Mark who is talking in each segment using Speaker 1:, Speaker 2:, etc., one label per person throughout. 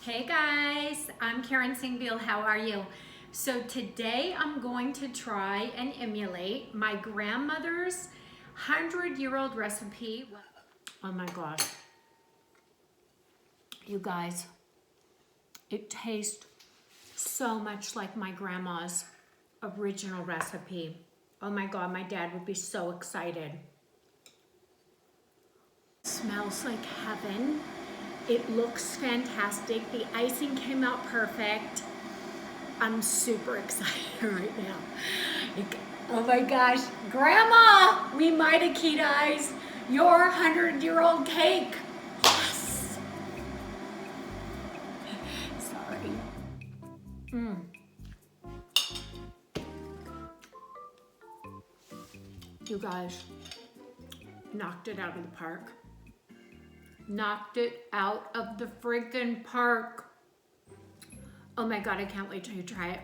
Speaker 1: Hey guys, I'm Karen Singbeal. How are you? So today I'm going to try and emulate my grandmother's 100-year-old recipe. Oh my gosh. You guys, it tastes so much like my grandma's original recipe. Oh my God, my dad would be so excited. It smells like heaven. It looks fantastic. The icing came out perfect. I'm super excited right now. Oh my gosh, Grandma, we might have Keto your 100-year-old cake. Yes. Sorry. You guys knocked it out of the park. Knocked it out of the freaking park. Oh my God, I can't wait till you try it.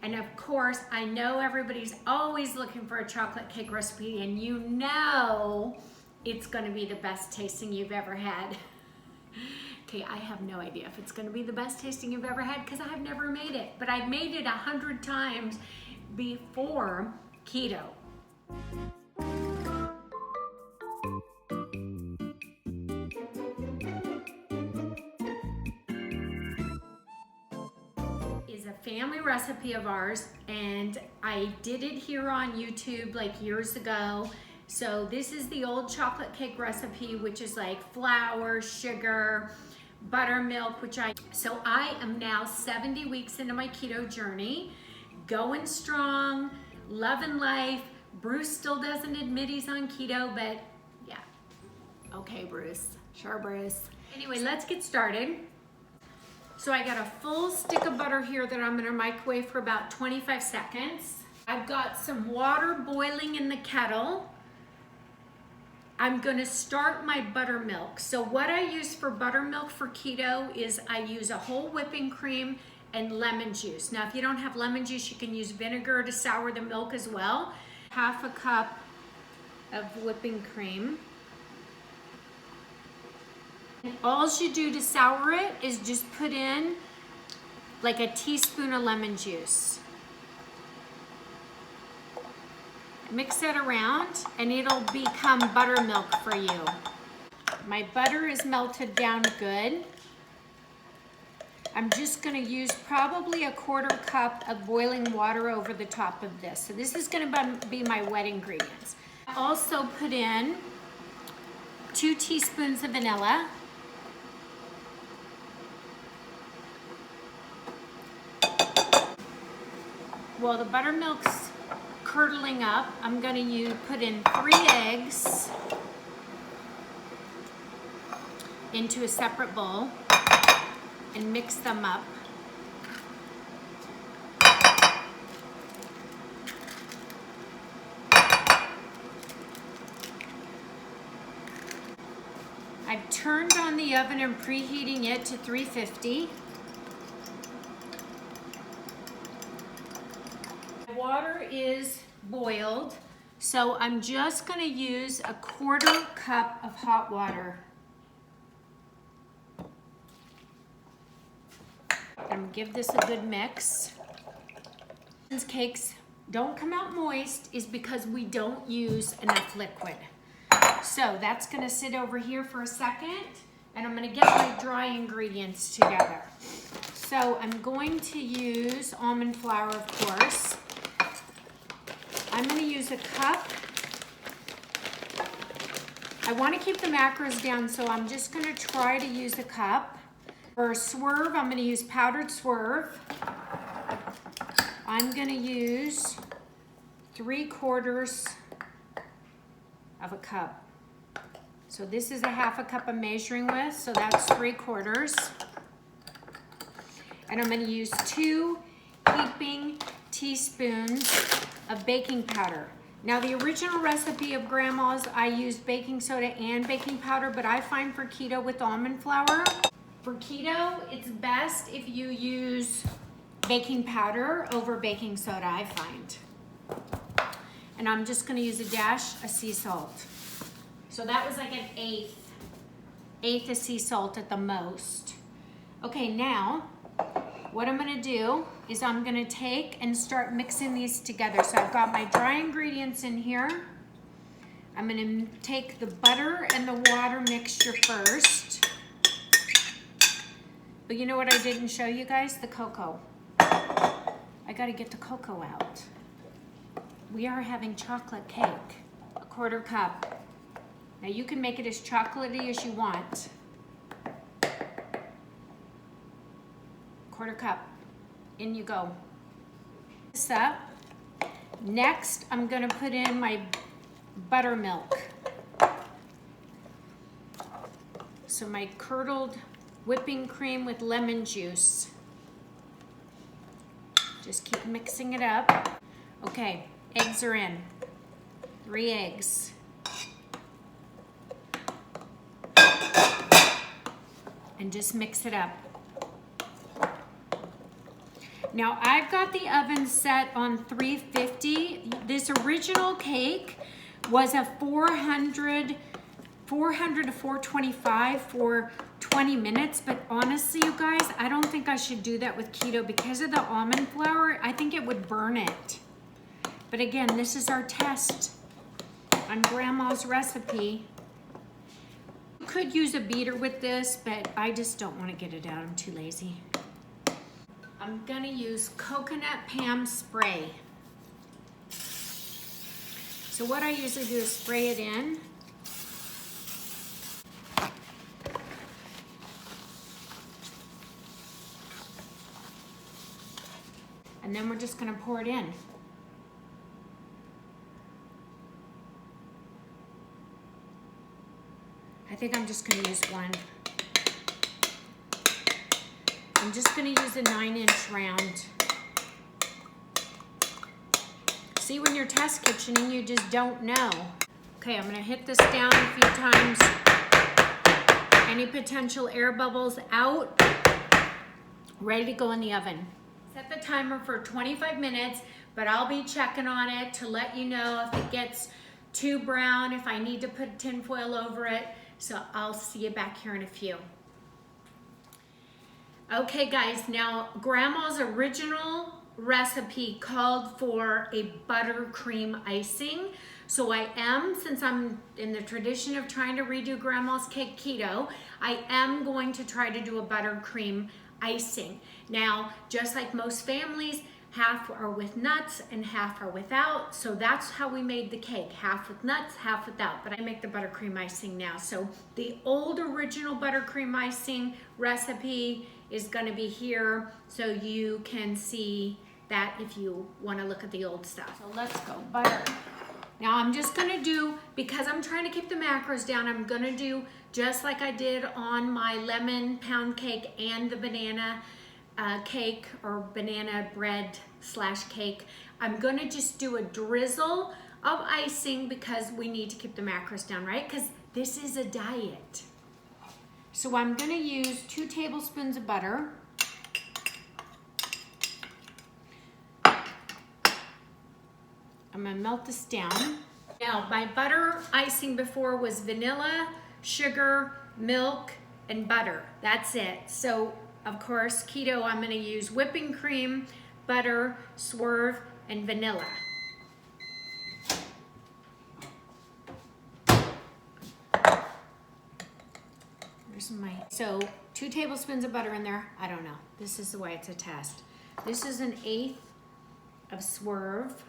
Speaker 1: And of course, I know everybody's always looking for a chocolate cake recipe, and you know it's gonna be the best tasting you've ever had. Okay, I have no idea if it's gonna be the best tasting you've ever had because I've never made it, but I've made it 100 times before keto. Is a family recipe of ours, and I did it here on YouTube like years ago. So this is the old chocolate cake recipe, which is like flour, sugar, buttermilk, so I am now 70 weeks into my keto journey, going strong, loving life. Bruce still doesn't admit he's on keto, but yeah. Okay, Bruce. Sure, Bruce. Anyway, let's get started. So I got a full stick of butter here that I'm gonna microwave for about 25 seconds. I've got some water boiling in the kettle. I'm gonna start my buttermilk. So what I use for buttermilk for keto is I use a whole whipping cream and lemon juice. Now, if you don't have lemon juice, you can use vinegar to sour the milk as well. Half a cup of whipping cream. And all you do to sour it is just put in like a teaspoon of lemon juice. Mix it around and it'll become buttermilk for you. My butter is melted down good. I'm just gonna use probably a 1/4 cup of boiling water over the top of this. So this is gonna be my wet ingredients. I also put in 2 teaspoons of vanilla. While the buttermilk's curdling up, I'm gonna put in 3 eggs into a separate bowl and mix them up. I've turned on the oven and preheating it to 350. Water is boiled, so I'm just going to use a 1/4 cup of hot water. I'm going to give this a good mix. These cakes don't come out moist is because we don't use enough liquid. So that's going to sit over here for a second, and I'm going to get my dry ingredients together. So I'm going to use almond flour, of course. I'm going to use a cup. I want to keep the macros down, so I'm just going to try to use a cup. For Swerve, I'm going to use powdered Swerve. I'm going to use 3/4 of a cup. So this is a 1/2 cup I'm measuring with, so that's 3/4. And I'm going to use 2 heaping teaspoons of baking powder. Now the original recipe of Grandma's, I used baking soda and baking powder, but I find for keto with almond flour, for keto, it's best if you use baking powder over baking soda, I find. And I'm just gonna use a dash of sea salt. So that was like an eighth of sea salt at the most. Okay, now what I'm gonna do is I'm gonna take and start mixing these together. So I've got my dry ingredients in here. I'm gonna take the butter and the water mixture first. But you know what I didn't show you guys? The cocoa. I gotta get the cocoa out. We are having chocolate cake, a 1/4 cup. Now you can make it as chocolatey as you want. 1/4 cup, in you go. This up. Next, I'm gonna put in my buttermilk. So my curdled whipping cream with lemon juice. Just keep mixing it up. Okay, eggs are in. 3 eggs. And just mix it up. Now I've got the oven set on 350. This original cake was a 400 to 425 for 20 minutes, but honestly, you guys, I don't think I should do that with keto because of the almond flour. I think it would burn it. But again, this is our test on Grandma's recipe. You could use a beater with this, but I just don't want to get it out. I'm too lazy. I'm gonna use coconut Pam spray. So what I usually do is spray it in. And then we're just gonna pour it in. I think I'm just gonna use one. I'm just gonna use a 9-inch round. See, when you're test kitchening, you just don't know. Okay, I'm gonna hit this down a few times. Any potential air bubbles out. Ready to go in the oven. Set the timer for 25 minutes, but I'll be checking on it to let you know if it gets too brown, if I need to put tin foil over it. So I'll see you back here in a few. Okay guys, now Grandma's original recipe called for a buttercream icing. So I am, since I'm in the tradition of trying to redo Grandma's cake keto, I am going to try to do a buttercream icing. Now, just like most families, half are with nuts and half are without. So that's how we made the cake, half with nuts, half without. But I make the buttercream icing now. So the old original buttercream icing recipe is gonna be here so you can see that if you wanna look at the old stuff. So let's go, butter. Now I'm just gonna do, because I'm trying to keep the macros down, I'm gonna do just like I did on my lemon pound cake and the banana cake or banana bread / cake. I'm gonna just do a drizzle of icing because we need to keep the macros down, right? Because this is a diet. So I'm gonna use 2 tablespoons of butter. I'm gonna melt this down. Now, my butter icing before was vanilla, sugar, milk, and butter. That's it. So, of course, keto, I'm gonna use whipping cream, butter, Swerve, and vanilla. So 2 tablespoons of butter in there. I don't know. This is the way it's a test. This is 1/8 of Swerve.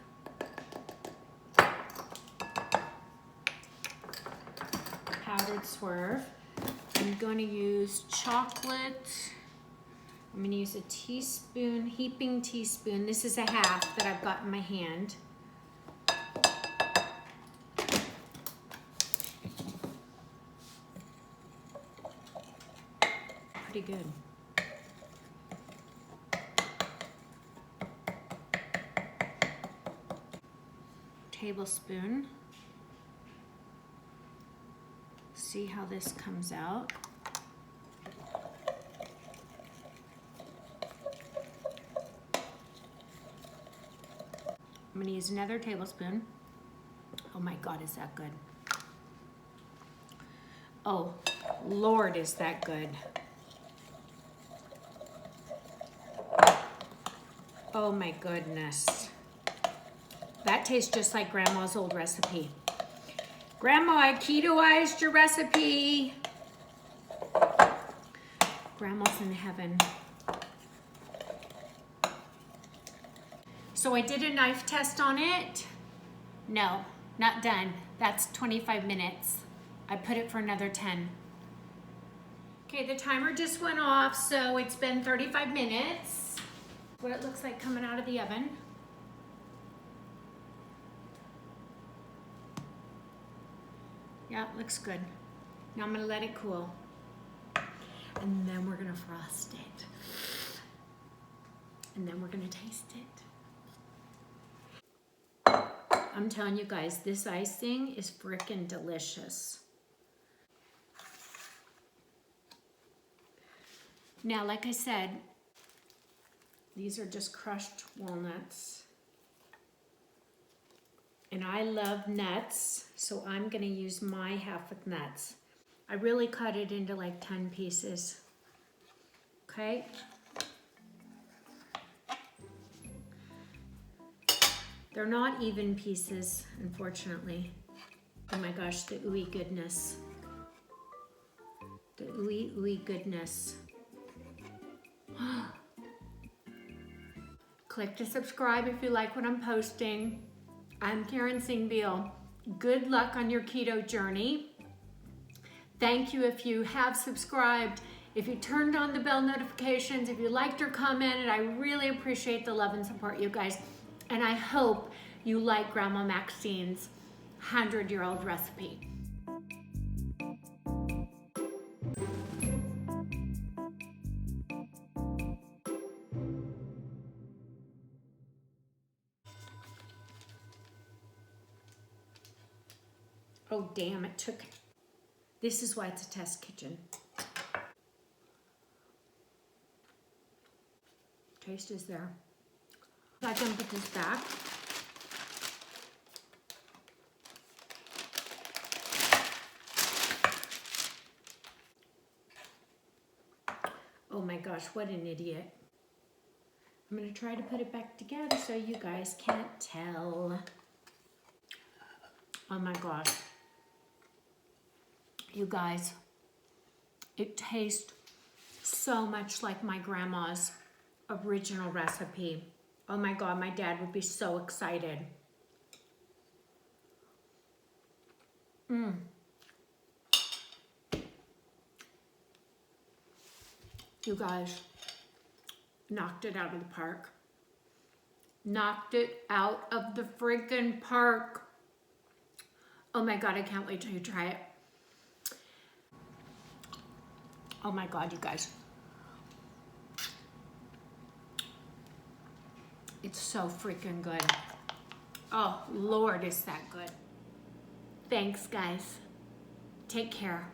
Speaker 1: Powdered Swerve. I'm going to use chocolate. I'm going to use a teaspoon, heaping teaspoon. This is a half that I've got in my hand. Pretty good. Tablespoon. See how this comes out. I'm gonna use another tablespoon. Oh my God, is that good? Oh, Lord, is that good? Oh my goodness. That tastes just like Grandma's old recipe. Grandma, I ketoized your recipe. Grandma's in heaven. So I did a knife test on it. No, not done. That's 25 minutes. I put it for another 10. Okay, the timer just went off, so it's been 35 minutes. What it looks like coming out of the oven. Yeah, it looks good. Now I'm gonna let it cool. And then we're gonna frost it. And then we're gonna taste it. I'm telling you guys, this icing is freaking delicious. Now, like I said, these are just crushed walnuts. And I love nuts, so I'm gonna use my half with nuts. I really cut it into like 10 pieces. Okay? They're not even pieces, unfortunately. Oh my gosh, the ooey goodness. The ooey goodness. Click to subscribe if you like what I'm posting. I'm Karen Singbeal. Good luck on your keto journey. Thank you if you have subscribed, if you turned on the bell notifications, if you liked or commented. I really appreciate the love and support, you guys. And I hope you like Grandma Maxine's 100-year-old recipe. Oh damn, it took. This is why it's a test kitchen. Taste is there. I'm gonna put this back. Oh my gosh, what an idiot. I'm gonna try to put it back together so you guys can't tell. Oh my gosh. You guys, it tastes so much like my grandma's original recipe. Oh my God, my dad would be so excited. You guys, knocked it out of the park. Knocked it out of the freaking park. Oh my God, I can't wait till you try it. Oh my God, you guys. It's so freaking good. Oh, Lord, is that good. Thanks, guys. Take care.